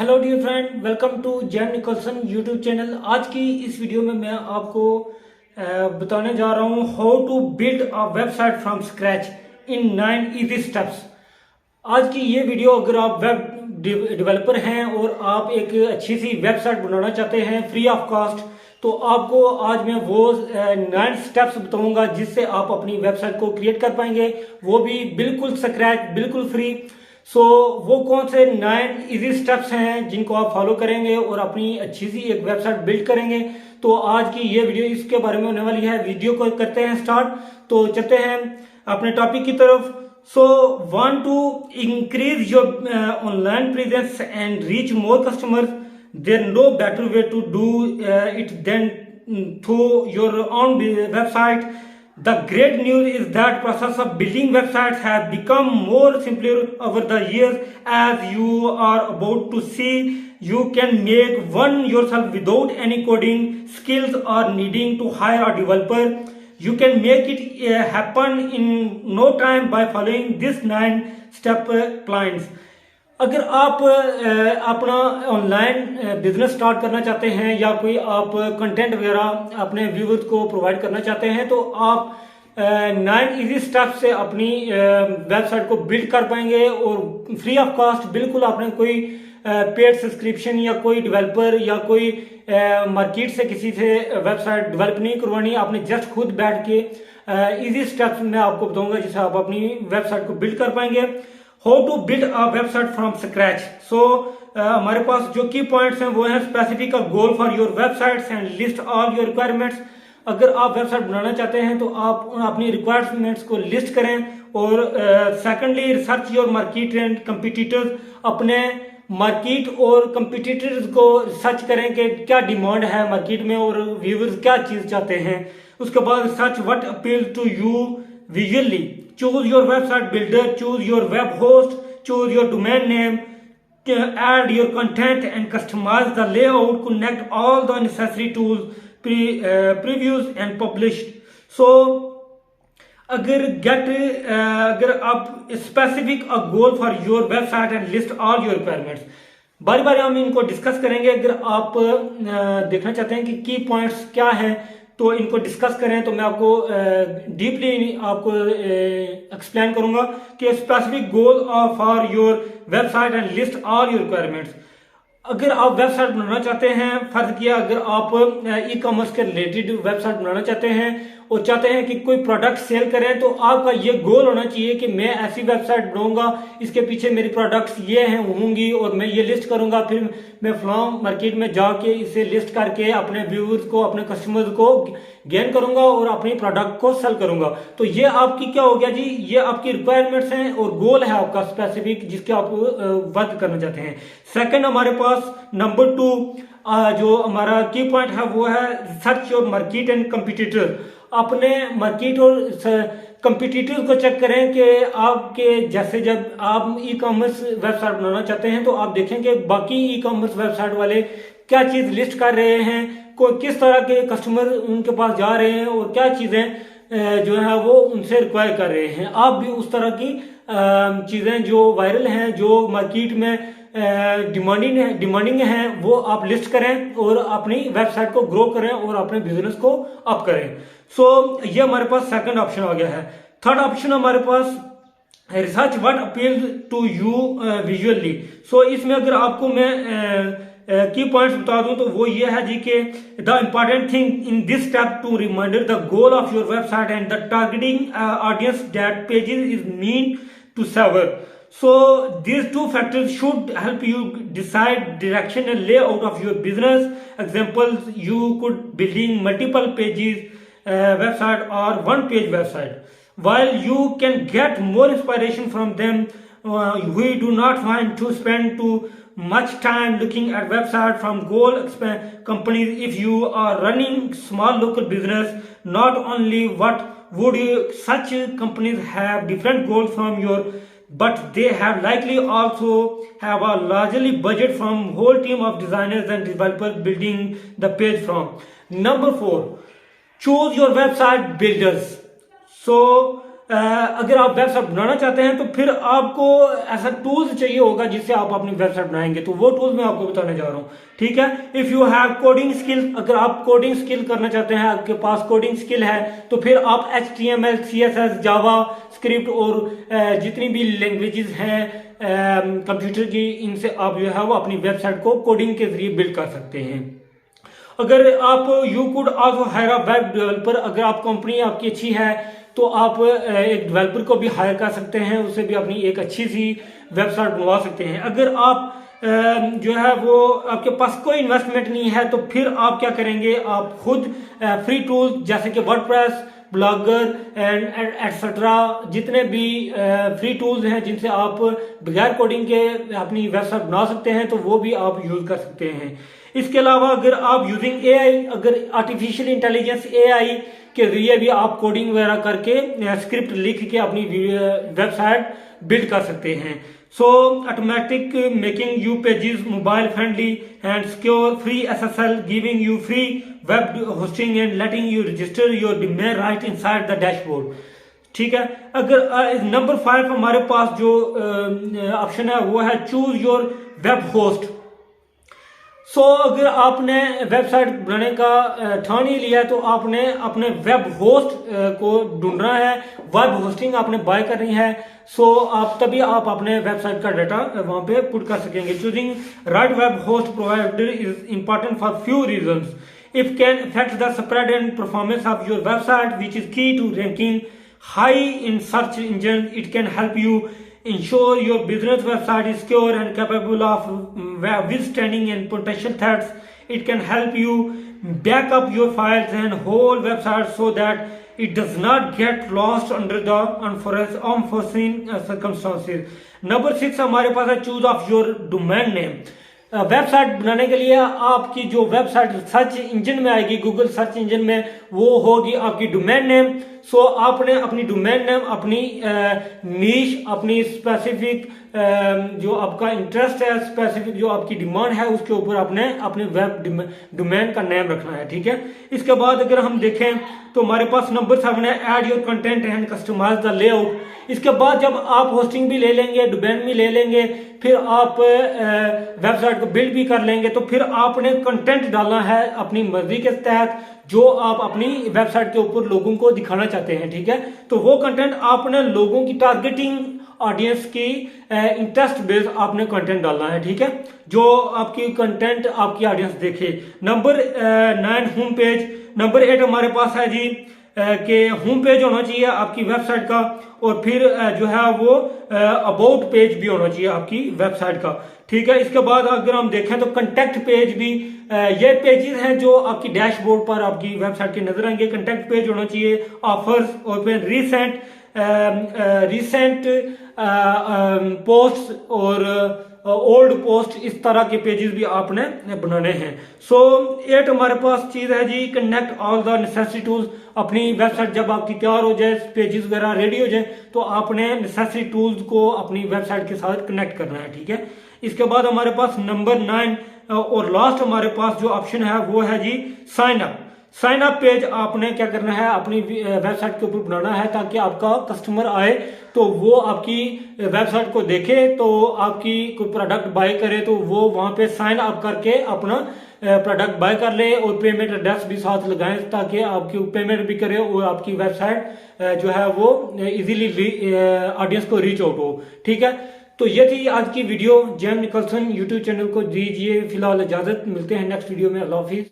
Hello dear friend, welcome to Jain Nicholson YouTube channel. आज की इस वीडियो में मैं आपको बताने जा रहा हूँ how to build a website from scratch in 9 easy steps. आज की ये वीडियो अगर आप वेब डेवलपर हैं और आप एक अच्छी सी वेबसाइट बनाना चाहते हैं फ्री ऑफ कॉस्ट, तो आपको आज मैं वो 9 स्टेप्स बताऊंगा जिससे आप अपनी वेबसाइट को क्रिएट कर पाएंगे, वो भी बिल्कुल स्क्रैच, बिल्कुल फ्री। वो कौन से 9 इजी स्टेप्स हैं जिनको आप फॉलो करेंगे और अपनी अच्छी सी एक वेबसाइट बिल्ड करेंगे। तो आज की ये वीडियो इसके बारे में होने वाली है। वीडियो को करते हैं स्टार्ट, तो चलते हैं अपने टॉपिक की तरफ। Want to increase your online presence and reach more customers? There's no better way to do it than through your own website. The great news is that process of building websites has become more simpler over the years. As you are about to see, you can make one yourself without any coding skills or needing to hire a developer. You can make it happen in no time by following this 9 step plans. अगर आप अपना online business start करना चाहते हैं या कोई आप content वगैरह अपने व्यूअर्स को प्रोवाइड करना चाहते हैं, तो आप 9 इजी स्टेप से अपनी वेबसाइट को बिल्ड कर पाएंगे और फ्री ऑफ कॉस्ट। बिल्कुल आपने कोई पेड सब्सक्रिप्शन या कोई डेवलपर या कोई मार्केट से किसी से वेबसाइट डेवलप नहीं करवानी, आपने जस्ट खुद बैठ के इजी स्टेप्स मैं आपको बताऊंगा जिससे आप अपनी वेबसाइट को बिल्ड कर पाएंगे। How to build a website from scratch. हमारे पास जो की पॉइंट्स हैं वो है specific a goal for your websites and list all your requirements. अगर आप वेबसाइट बनाना चाहते हैं तो आप अपनी रिक्वायरमेंट्स को लिस्ट करें। और secondly, research your market and competitors. अपने मार्केट और कंपटीटर्स को सर्च करें कि क्या डिमांड है मार्केट में और व्यूअर्स क्या चीज चाहते हैं। उसके बाद search what appeal to you visually. Choose your website builder, choose your web host, choose your domain name, add your content and customize the layout, connect all the necessary tools, previews and published. अगर आप specific a goal for your website and list all your requirements, बारी बारी हम इनको discuss करेंगे। अगर आप देखना चाहते हैं कि की पॉइंट्स क्या हैं तो इनको डिस्कस करें, तो मैं आपको डीपली आपको एक्सप्लेन करूंगा कि specific goal for your website and list all your requirements. अगर आप वेबसाइट बनाना चाहते हैं, फर्ज किया अगर आप ई कॉमर्स के रिलेटेड वेबसाइट बनाना चाहते हैं और चाहते हैं कि कोई प्रोडक्ट सेल करें, तो आपका ये गोल होना चाहिए कि मैं ऐसी वेबसाइट बनाऊंगा, इसके पीछे मेरी प्रोडक्ट्स ये हैं होंगी और मैं ये लिस्ट करूंगा, फिर मैं फलां मार्केट में जाके इसे लिस्ट करके अपने व्यूअर्स को, अपने कस्टमर्स को गेन करूंगा और अपनी प्रोडक्ट को सेल करूंगा। तो ये आपकी क्या हो गया जी, ये आपकी रिक्वायरमेंट्स हैं और गोल है आपका स्पेसिफिक जिसके आप वर्क करना चाहते हैं। सेकंड, हमारे पास नंबर 2 जो हमारा की पॉइंट है वो है research your market and competitor. अपने मार्केट और कंपटीटर्स को चेक करें कि आपके जैसे जब आप ई कॉमर्स वेबसाइट बनाना चाहते हैं तो आप देखें कि बाकी ई कॉमर्स वेबसाइट वाले क्या चीज लिस्ट कर रहे हैं, किस तरह के कस्टमर उनके पास जा रहे हैं और क्या चीजें जो है वो उनसे रिक्वायर कर रहे हैं। आप भी उस तरह की चीजें जो वायरल हैं, जो मार्केट में डिमांडिंग है, वो आप लिस्ट करें और अपनी वेबसाइट को ग्रो करें और अपने बिजनेस को अप करें। ये हमारे पास सेकंड ऑप्शन आ गया है। थर्ड ऑप्शन हमारे पास research what appeal to you visually. इसमें अगर आपको मैं की पॉइंट्स बता दूं तो वो ये है जी कि the important thing in this step to reminder the goal of your website and the targeting audience that pages is mean to serve. These two factors should help you decide direction and layout of your business. Examples, you could building multiple pages website or one page website. While you can get more inspiration from them, we do not want to spend too much time looking at website from goal companies. If you are running small local business, not only would such companies have different goals from your, but they have likely also have a largely budget from whole team of designers and developers building the page from. Number 4, choose your website builders. अगर आप website बनाना चाहते हैं तो फिर आपको ऐसा tools चाहिए होगा जिससे आप अपनी वेबसाइट बनाएंगे, तो वो टूल्स मैं आपको बताने जा रहा हूँ। ठीक है, if you have coding skill, अगर आप कोडिंग स्किल करना चाहते हैं, आपके पास कोडिंग स्किल है, तो फिर आप HTML, CSS, जावा स्क्रिप्ट और जितनी भी लैंग्वेजेस हैं कंप्यूटर की, इनसे आप जो है वो अपनी वेबसाइट को कोडिंग के जरिए बिल्ड कर सकते हैं। अगर आप you could also higher a web developer, अगर आप कंपनी आपकी अच्छी है तो आप एक डेवलपर को भी हायर कर सकते हैं, उससे भी अपनी एक अच्छी सी वेबसाइट बनवा सकते हैं। अगर आप जो है वो आपके पास कोई इन्वेस्टमेंट नहीं है तो फिर आप क्या करेंगे, आप खुद फ्री टूल्स जैसे कि वर्डप्रेस, ब्लॉगर एंड एटसेट्रा, जितने भी फ्री टूल्स हैं जिनसे आप बगैर कोडिंग के अपनी वेबसाइट बना सकते हैं, तो वो भी आप यूज कर सकते हैं। इसके अलावा अगर आप यूजिंग AI, अगर आर्टिफिशियल इंटेलिजेंस AI के जरिए भी आप कोडिंग वगैरह करके स्क्रिप्ट लिख के अपनी वेबसाइट बिल्ड कर सकते हैं। सो automatic making you pages mobile friendly and secure, free SSL giving you free web hosting and letting you register your domain right inside the dashboard. ठीक है, अगर नंबर 5 हमारे पास जो ऑप्शन है वो है चूज योर वेब होस्ट। सो अगर आपने वेबसाइट बनाने का ठान ही लिया तो आपने अपने वेब होस्ट को ढूंढना है, वेब होस्टिंग आपने बाय करनी है। सो आप तभी आप अपने वेबसाइट का डाटा वहां पे पुट कर सकेंगे। Choosing right web host provider is important for few reasons. It can affect the spread and performance of your website which is key to ranking high in search engine. It can help you ensure your business website is secure and capable of withstanding and potential threats. It can help you back up your files and whole website so that it does not get lost under the unforeseen circumstances. Number 6 हमारे पास है choose of your domain name. Website बनाने के लिए आपकी जो website search engine में आएगी, Google search engine में, वो होगी आपकी डोमेन नेम। सो आपने अपनी डोमेन नेम, अपनी नीश, अपनी स्पेसिफिक जो आपका इंटरेस्ट है, स्पेसिफिक जो आपकी डिमांड है, उसके ऊपर आपने अपने वेब डोमेन का नेम रखना है। ठीक है, इसके बाद अगर हम देखें तो हमारे पास नंबर 7 है add your content and customize the layout. इसके बाद जब आप होस्टिंग भी ले लेंगे, डोमेन भी ले लेंगे, फिर आप वेबसाइट को बिल्ड भी कर लेंगे, तो फिर आपने कंटेंट डालना है अपनी मर्जी के तहत जो आप अपनी वेबसाइट के ऊपर लोगों को दिखाना चाहते हैं। ठीक है, तो वो कंटेंट आपने लोगों की टारगेटिंग ऑडियंस की इंटरेस्ट बेस्ड आपने कंटेंट डालना है। ठीक है, जो आपकी कंटेंट आपकी ऑडियंस देखे। Number 9 home page. नंबर 8 हमारे पास है जी कि होम पेज होना चाहिए आपकी वेबसाइट का, और फिर जो है वो अबाउट पेज भी होना चाहिए आपकी वेबसाइट का। ठीक है, इसके बाद अगर हम देखें तो कंटेक्ट पेज भी, ये पेजेस हैं जो आपकी डैशबोर्ड पर आपकी वेबसाइट के नजर आएंगे। कंटेक्ट पेज होना चाहिए, ऑफर्स और फिर रिसेंट पोस्ट और ओल्ड पोस्ट, इस तरह के पेजेस भी आपने बनाने हैं। सो 8 हमारे पास चीज है जी connect all the necessary tools. अपनी वेबसाइट जब आपकी तैयार हो जाए, पेजेस वगैरह रेडी हो जाए, तो आपने नेसेसरी टूल्स को अपनी वेबसाइट के साथ कनेक्ट करना है। ठीक है, इसके बाद हमारे पास नंबर 9 और लास्ट हमारे पास जो ऑप्शन है वो है जी sign up. Sign up page आपने क्या करना है, अपनी वेबसाइट के ऊपर बनाना है ताकि आपका कस्टमर आए तो वो आपकी वेबसाइट को देखे, तो आपकी कोई प्रोडक्ट बाय करे तो वो वहां पे साइन अप करके अपना प्रोडक्ट बाय कर ले और पेमेंट एड्रेस भी साथ लगाएं ताकि आपकी पेमेंट भी करे और आपकी वेबसाइट जो है वो इजीली ऑडियंस को रीच आउट हो। ठीक है, तो ये थी आज की video. Jem Nicholson YouTube channel को दीजिए फिलहाल इजाजत, मिलते हैं नेक्स्ट वीडियो में। अल्लाह हाफिज।